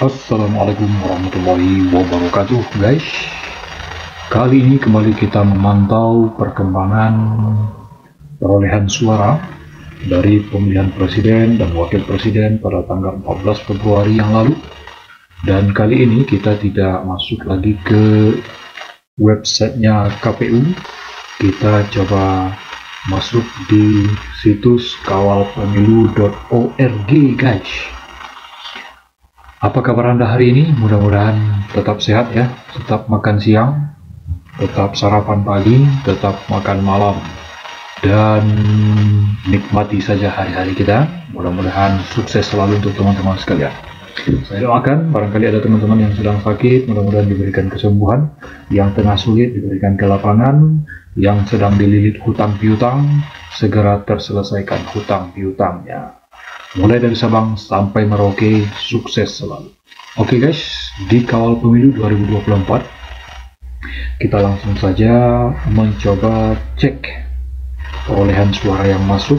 Assalamualaikum warahmatullahi wabarakatuh guys. Kali ini kembali kita memantau perkembangan perolehan suara dari pemilihan presiden dan wakil presiden pada tanggal 14 Februari yang lalu. Dan kali ini kita tidak masuk lagi ke websitenya KPU. Kita coba masuk di situs kawalpemilu.org guys. Apa kabar Anda hari ini? Mudah-mudahan tetap sehat ya, tetap makan siang, tetap sarapan pagi, tetap makan malam, dan nikmati saja hari-hari kita. Mudah-mudahan sukses selalu untuk teman-teman sekalian. Saya doakan barangkali ada teman-teman yang sedang sakit, mudah-mudahan diberikan kesembuhan, yang tengah sulit diberikan kelapangan, yang sedang dililit hutang piutang, segera terselesaikan hutang piutangnya. Mulai dari Sabang sampai Merauke, sukses selalu. Oke guys, di Kawal Pemilu 2024, kita langsung saja mencoba cek perolehan suara yang masuk.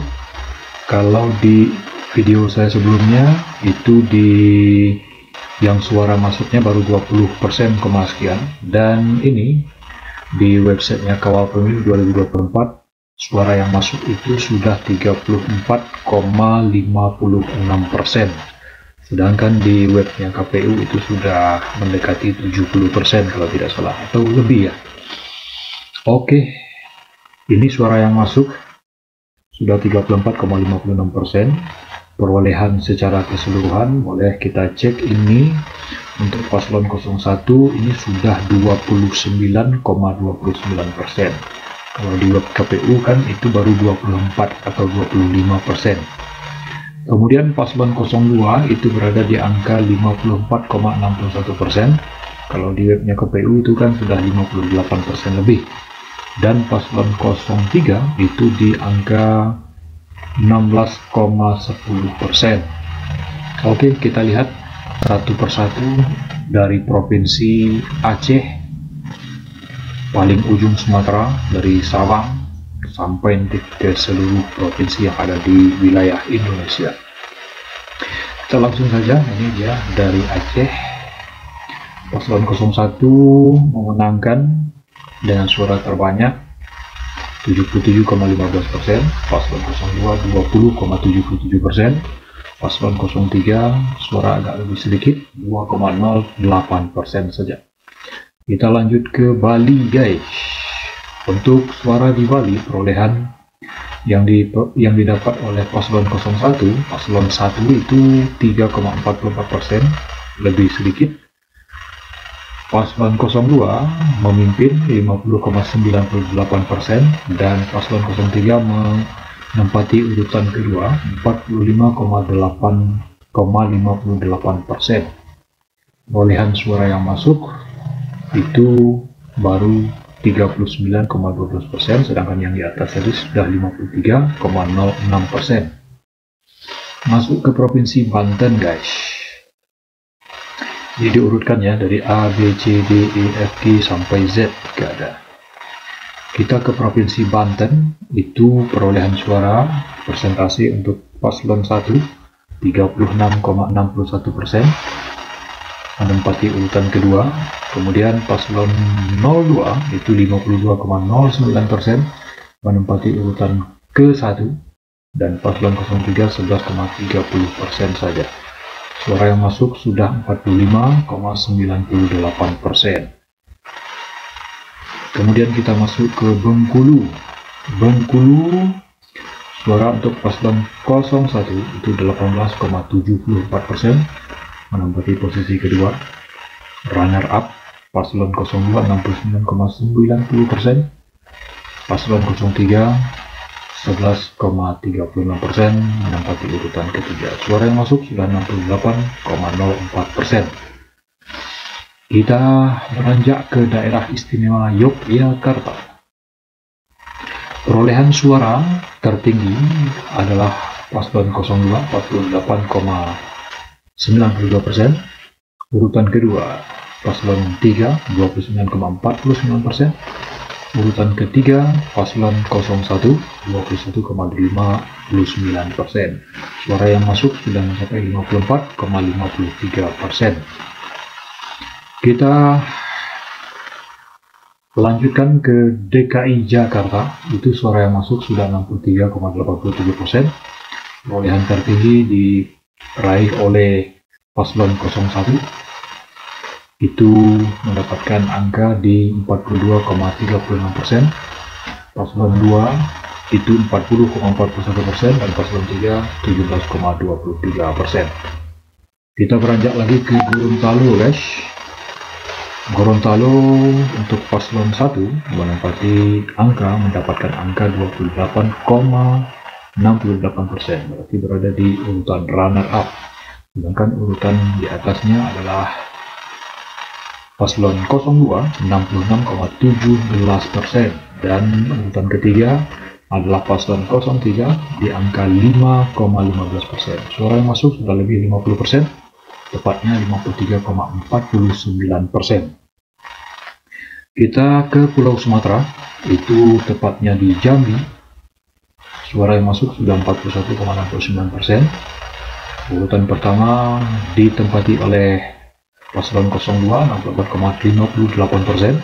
Kalau di video saya sebelumnya, itu di yang suara masuknya baru 20%, sekian. Dan ini di websitenya Kawal Pemilu 2024, suara yang masuk itu sudah 34,56%, sedangkan di webnya KPU itu sudah mendekati 70% kalau tidak salah, atau lebih ya. Oke, ini suara yang masuk sudah 34,56%. Perolehan secara keseluruhan boleh kita cek ini. Untuk paslon 01 ini sudah 29,29%. Kalau di web KPU kan itu baru 24 atau 25%. Kemudian paslon 02 itu berada di angka 54,61%. Kalau di webnya KPU itu kan sudah 58% lebih. Dan paslon 03 itu di angka 16,10%. Oke, kita lihat satu persatu dari provinsi Aceh, paling ujung Sumatera, dari Sabang sampai ke seluruh provinsi yang ada di wilayah Indonesia. Kita langsung saja, ini dia dari Aceh. Paslon 01 memenangkan dengan suara terbanyak 77,15%, paslon 02 20,77%, paslon 03 suara agak lebih sedikit 2,08% saja. Kita lanjut ke Bali guys. Untuk suara di Bali, perolehan yang didapat oleh paslon 01, paslon 1 itu 3,44%, lebih sedikit. Paslon 02 memimpin 50,98%, dan paslon 03 menempati urutan kedua 45,58%. Perolehan suara yang masuk itu baru 39,12%, sedangkan yang di atas tadi sudah 53,06%. Masuk ke provinsi Banten guys. Jadi diurutkan ya dari A, B, C, D, E, F, G sampai Z gak ada. Kita ke provinsi Banten, itu perolehan suara persentase untuk paslon 1 36,61%, menempati urutan kedua. Kemudian paslon 02 itu 52,09%, menempati urutan ke-1, dan paslon 03 11,30% saja. Suara yang masuk sudah 45,98%. Kemudian kita masuk ke Bengkulu. Bengkulu, suara untuk paslon 01 itu 18,74%, menempati posisi kedua. Runner up paslon 02 69,90%, paslon 03 11,36%, menempati urutan ketiga. Suara yang masuk sudah 68,04%. Kita beranjak ke daerah istimewa Yogyakarta. Perolehan suara tertinggi adalah paslon 02 48,92%, urutan kedua paslon 3 29,49%, Urutan ketiga, paslon 01, 21,59%. Suara yang masuk sudah mencapai 54,53%. Kita lanjutkan ke DKI Jakarta, itu suara yang masuk sudah 63,87%. Perolehan tertinggi diraih oleh paslon 01, itu mendapatkan angka di 42,36%. Paslon 2 itu 40,41% dan paslon 3 17,23%. Kita beranjak lagi ke Gorontalo, guys. Gorontalo untuk paslon 1 menempati mendapatkan angka 28,68%, berarti berada di urutan runner up. Sedangkan urutan di atasnya adalah paslon 02 66,17%, dan urutan ketiga adalah paslon 03 di angka 5,15%. Suara yang masuk sudah lebih 50%, tepatnya 53,49%. Kita ke Pulau Sumatera, itu tepatnya di Jambi. Suara yang masuk sudah 41,69%. Urutan pertama ditempati oleh paslon 02 64,58%.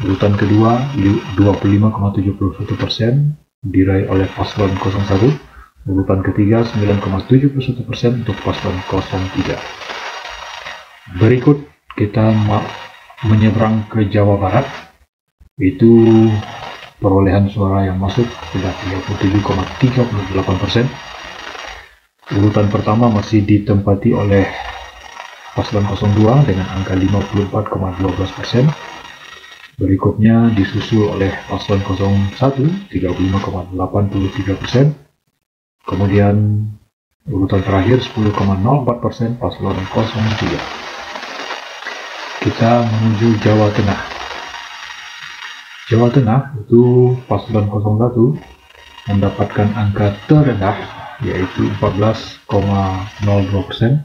Urutan kedua 25,71% diraih oleh paslon 01. Urutan ketiga 9,71% untuk paslon 03. Berikut kita menyeberang ke Jawa Barat, itu perolehan suara yang masuk sudah 37,38%. Urutan pertama masih ditempati oleh paslon 02 dengan angka 54,12%. Berikutnya disusul oleh paslon 01 35,83%. Kemudian urutan terakhir 10,04% paslon 03. Kita menuju Jawa Tengah. Jawa Tengah itu paslon 01 mendapatkan angka terendah yaitu 14,02%.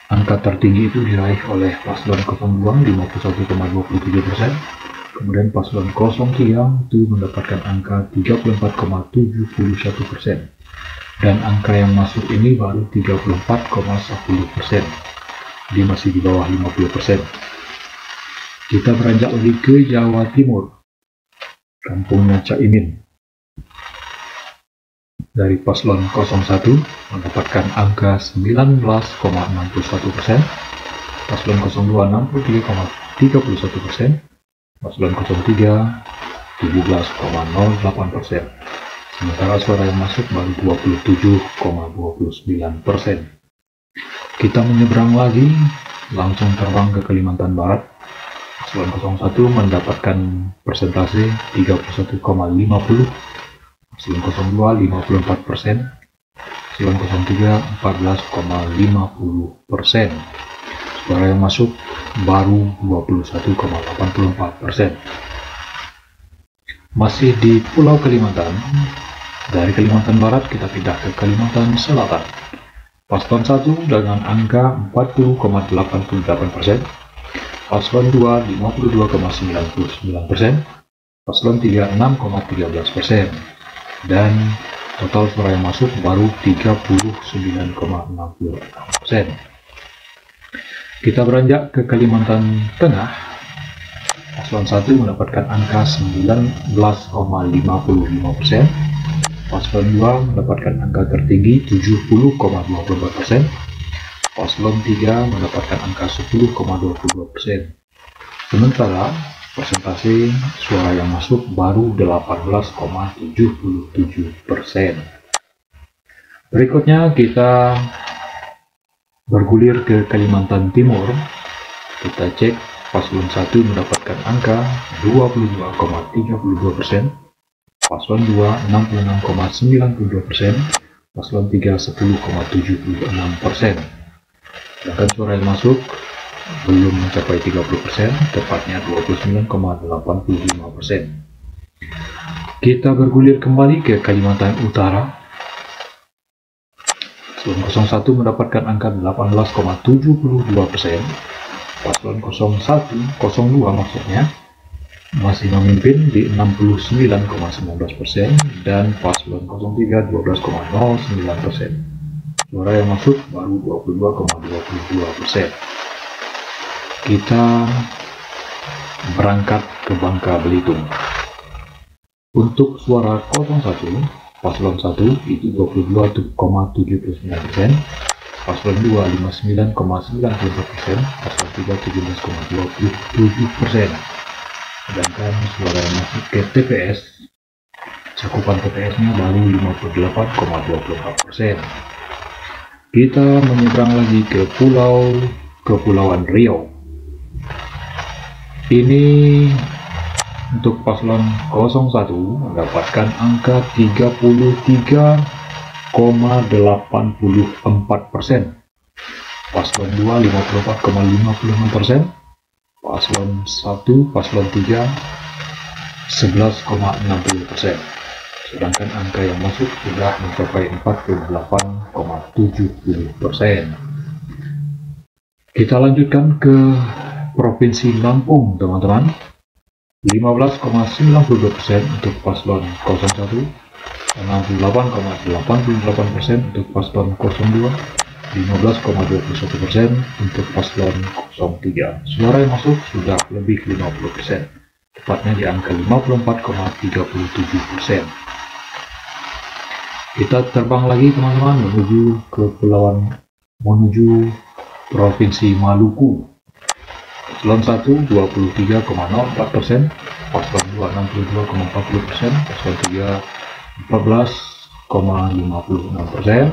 Angka tertinggi itu diraih oleh paslon 02 51,27%. Kemudian paslon 03 itu mendapatkan angka 34,71%. Dan angka yang masuk ini baru 34,10%. Dia masih di bawah 50%. Kita beranjak lagi ke Jawa Timur, kampungnya Caimin. Dari paslon 01 mendapatkan angka 19,61%, paslon 02 63,31%, paslon 03 17,08%. Sementara suara yang masuk baru 27,29%. Kita menyeberang lagi, langsung terbang ke Kalimantan Barat. Paslon 01 mendapatkan persentase 31,50%, paslon 02 54%, paslon 03 14,50%. Suara yang masuk baru 21,84%. Masih di Pulau Kalimantan, dari Kalimantan Barat kita pindah ke Kalimantan Selatan. Paslon 1 dengan angka 40,88%, paslon 2 52,99%, paslon 3 6,13%, dan total suara yang masuk baru 39,66%. Kita beranjak ke Kalimantan Tengah. Paslon 1 mendapatkan angka 19,55%, paslon 2 mendapatkan angka tertinggi 70,24%, paslon 3 mendapatkan angka 10,22%. Sementara persentase suara yang masuk baru 18,77%. Berikutnya kita bergulir ke Kalimantan Timur. Kita cek paslon 1 mendapatkan angka 22,32%, paslon 2 66,92%, paslon 3 10,76%. Sedangkan suara yang masuk belum mencapai 30%, tepatnya 29,85%. Kita bergulir kembali ke Kalimantan Utara. Paslon 01 mendapatkan angka 18,72%, paslon 02 maksudnya masih memimpin di 69,19% dan paslon 03 12,09%. Suara yang masuk baru 22,22%. Kita berangkat ke Bangka Belitung. Untuk suara 01 paslon 1 itu 22,79%, paslon 2 59,90%, paslon 3 17,27%. Sedangkan suara yang masuk ke TPS, cakupan TPS-nya baru 58,24%. Kita menyeberang lagi ke Kepulauan Riau. Ini untuk paslon 01 mendapatkan angka 33,84%, paslon 2 54,56%, paslon 1 paslon 3 11,60%. Sedangkan angka yang masuk sudah mencapai 48,70%. Kita lanjutkan ke Provinsi Lampung, teman-teman. 15,92% untuk paslon 01, 68,88% untuk paslon 02, 15,21% untuk paslon 03. Suara yang masuk sudah lebih 50%, tepatnya di angka 54,37%. Kita terbang lagi, teman-teman, menuju Provinsi Maluku. Paslon 1 23,04%, paslon 2 62,40%, paslon 3 14,56%.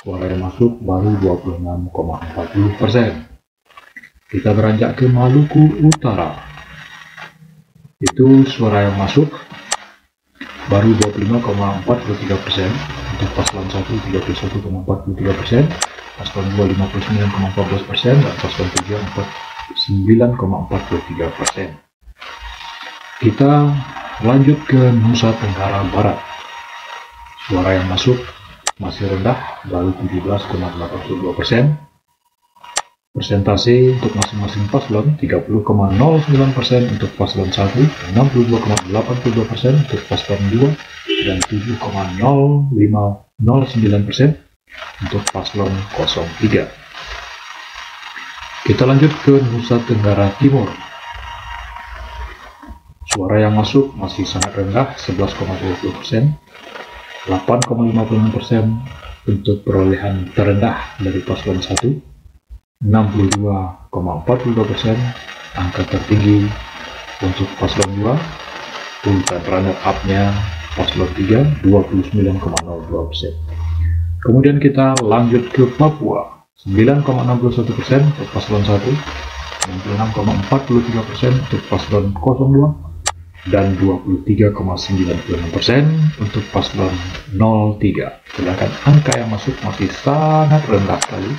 Suara yang masuk baru 26,40%. Kita beranjak ke Maluku Utara. Itu suara yang masuk baru 25,43%, untuk paslon 1 31,43%, paslon 2 59,14%, dan paslon 3 49,43%. Kita lanjut ke Nusa Tenggara Barat. Suara yang masuk masih rendah, baru 17,82%. Persentase untuk masing-masing paslon 30,09% untuk paslon 1, 62,82% untuk paslon 2, dan 7,0509% untuk paslon 03. Kita lanjut ke Nusa Tenggara Timur. Suara yang masuk masih sangat rendah, 11,20%, 8,56% untuk perolehan terendah dari paslon 1, 62,42%, angka tertinggi untuk paslon 2, urutan runner up-nya paslon 3, 29,02%. Kemudian kita lanjut ke Papua. 9,61% untuk paslon 1, 96,43% untuk paslon 02, dan 23,96% untuk paslon 03. Sedangkan angka yang masuk masih sangat rendah sekali,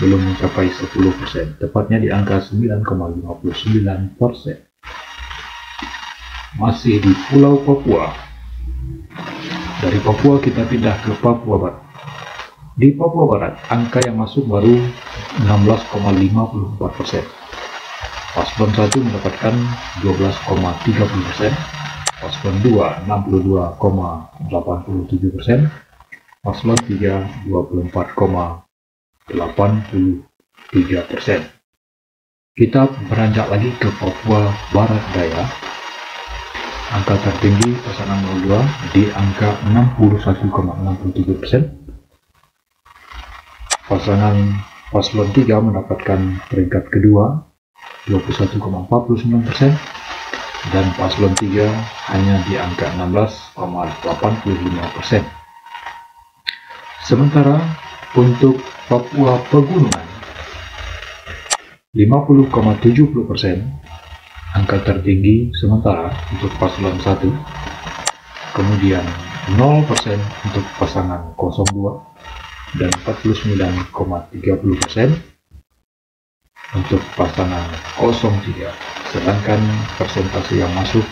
belum mencapai 10%, tepatnya di angka 9,59%. Masih di Pulau Papua. Dari Papua kita pindah ke Papua Barat. Di Papua Barat, angka yang masuk baru 16,54%. Paslon 1 mendapatkan 12,30%, paslon 2 62,87%, paslon 3 24,83%. Kita beranjak lagi ke Papua Barat Daya. Angka tertinggi pasangan 02 di angka 61,67%. Paslon 3 mendapatkan peringkat kedua 21,49%, dan paslon 3 hanya di angka 16,85%. Sementara untuk Papua Pegunungan 50,70%, angka tertinggi sementara untuk paslon 1, kemudian 0% untuk pasangan 02, dan 49,30% untuk pasangan 03. Sedangkan persentase yang masuk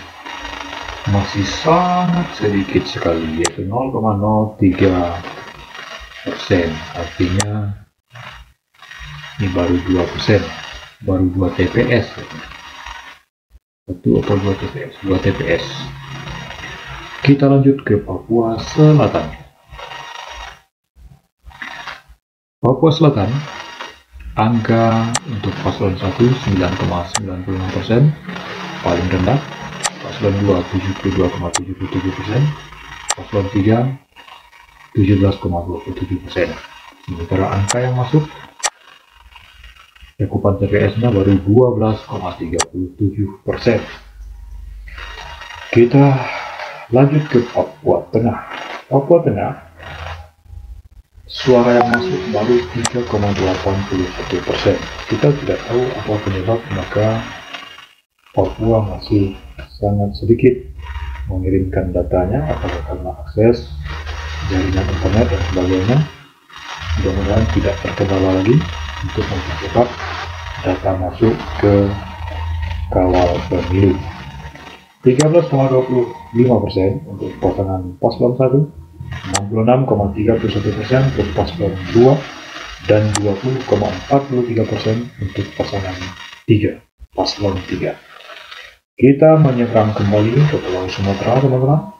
masih sangat sedikit sekali, yaitu 0,03%. Artinya ini baru 2%, baru 2 TPS. 1 atau 2 TPS, 2 TPS. Kita lanjut ke Papua Selatan. Papua Selatan, angka untuk paslon 1 9,95%, paling rendah. Paslon 2 72,77%, paslon 3 17,27%. Sementara angka yang masuk cakupan TPS-nya baru 12,37%. Kita lanjut ke Papua Tengah. Papua Tengah, suara yang masuk baru 3,81%. Kita tidak tahu apa penyebab, maka Papua masih sangat sedikit mengirimkan datanya, apakah karena akses jaringan internet dan sebagainya. Mudah-mudahan tidak terkendala lagi untuk mempercepat data masuk ke kawal pemilu. 13,25% untuk pasangan paslon 1, 66,31% untuk paslon 2, dan 20,43% untuk pasangan 3, paslon 3. Kita menyeberang kembali ke Pulau Sumatera, teman-teman.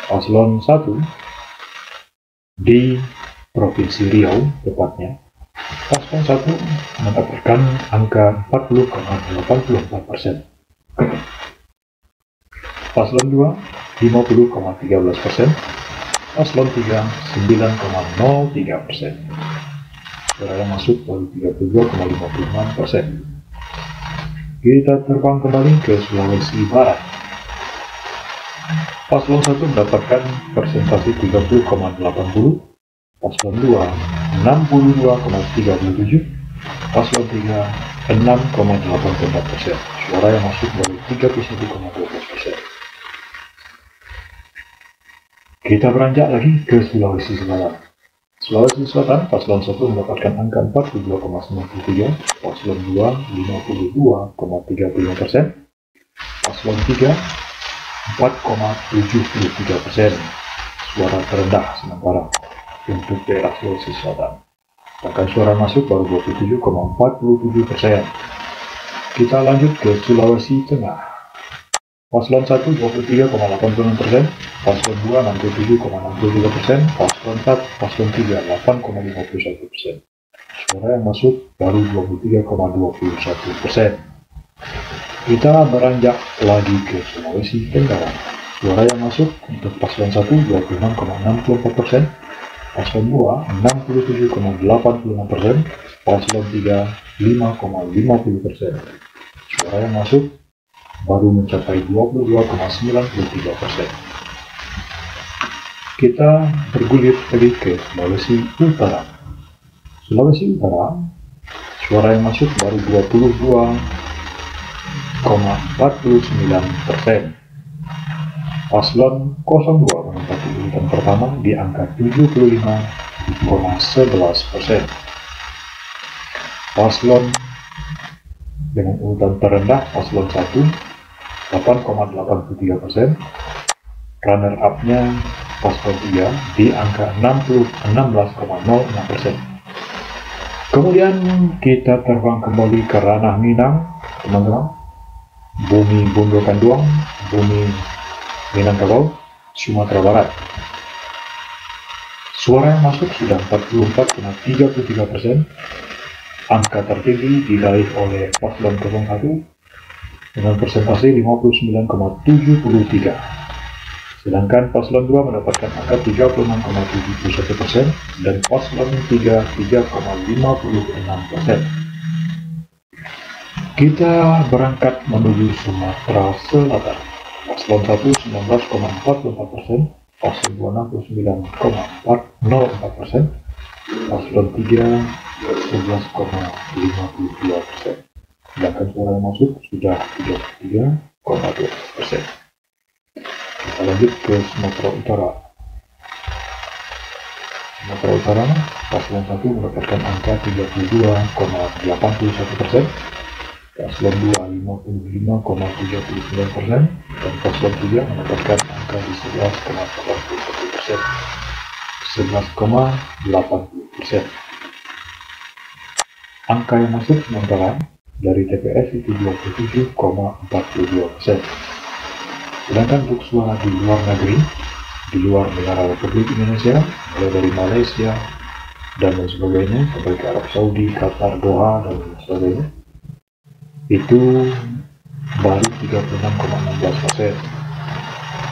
Paslon 1 di Provinsi Riau, tepatnya. Paslon 1 mendapatkan angka 40,84%. Paslon 2 50,13%, paslon 3 9,03%. Suara yang masuk baru 32,56%. Kita terbang kembali ke Sulawesi Barat. Paslon 1 mendapatkan persentase 30,80%, paslon 2 62,37%, paslon 3 6,84%. Suara yang masuk baru 31,12%. Kita beranjak lagi ke Sulawesi Selatan. Sulawesi Selatan, paslon 1 mendapatkan angka 42,93%, paslon 2 52,35%, paslon 3 4,73%. Suara terendah sementara untuk daerah Sulawesi Selatan. Bahkan suara masuk baru 27,47%. Kita lanjut ke Sulawesi Tengah. Paslon 1 23,86%, paslon 2 67,63%, paslon 3 8,51%. Suara yang masuk baru 23,21%. Kita beranjak lagi ke Sulawesi Tenggara. Suara yang masuk untuk paslon 1 26,64%, paslon 2 67,85%, paslon 3 5,50%. Suara yang masuk baru mencapai 22,93%. Kita bergulir lagi ke Sulawesi Utara. Sulawesi Utara, suara yang masuk baru 22,49%. Paslon 02 menempati urutan pertama di angka 75,11%. Paslon dengan urutan terendah, paslon 1 8,83%. Runner up-nya paslon 3 di angka 16,06%. Kemudian kita terbang kembali ke ranah Minang, teman-teman. Bumi Bondo Kanduang, bumi Minangkabau, Sumatera Barat. Suara yang masuk sudah 44,33%. Angka tertinggi diraih oleh paslon 01 dengan persentase 59,73%. Sedangkan paslon 2 mendapatkan angka 36,71% dan paslon 3 3,56%. Kita berangkat menuju Sumatera Selatan. Paslon 1 19,44%, paslon 2 69,04%, paslon 3 11,52%. Sedangkan suara yang masuk sudah 33,2%. Kita lanjut ke Sumatera Utara. Sumatera Utara, paslon 1 mendapatkan angka 32,81%, paslon 2 55,39%, dan paslon 3 mendapatkan angka di 11,81%. 11,80%. Angka yang masuk sementara dari TPS itu 27,42%. Sedangkan untuk suara di luar negeri, di luar negara Republik Indonesia, mulai dari Malaysia dan lain sebagainya, seperti Arab Saudi, Qatar, Doha, dan lain sebagainya, itu baru 36,16%.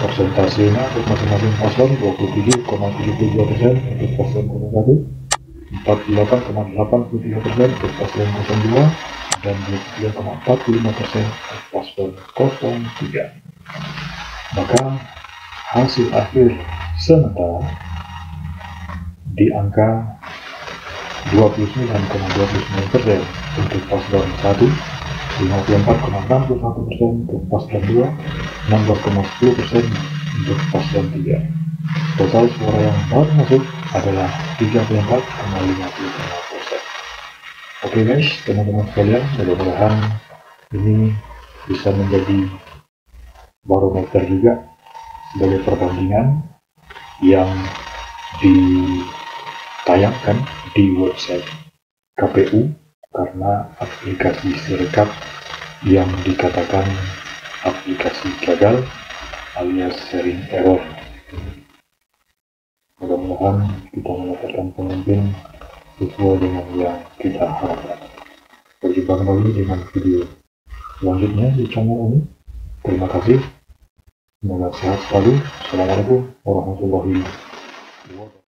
Persentasenya untuk masing-masing paslon 27,72% untuk paslon 01, 48,83% untuk paslon 02, dan 23,45% untuk paslon 03. Maka hasil akhir sementara di angka 29,29% untuk paslon 1, 54,61% untuk paslon 2, 16,10% untuk paslon 3. Total suara yang baru masuk adalah 34,55%. Oke guys, teman-teman sekalian, mudah-mudahan ini bisa menjadi barometer juga sebagai perbandingan yang ditayangkan di website KPU, karena aplikasi Sirekap yang dikatakan aplikasi gagal alias sering error. Mudah-mudahan kita mendapatkan pemimpin sesuai dengan yang kita harapkan. Berjumpa kembali dengan video selanjutnya di channel ini. Terima kasih. Semoga sehat selalu. Assalamualaikum warahmatullahi wabarakatuh.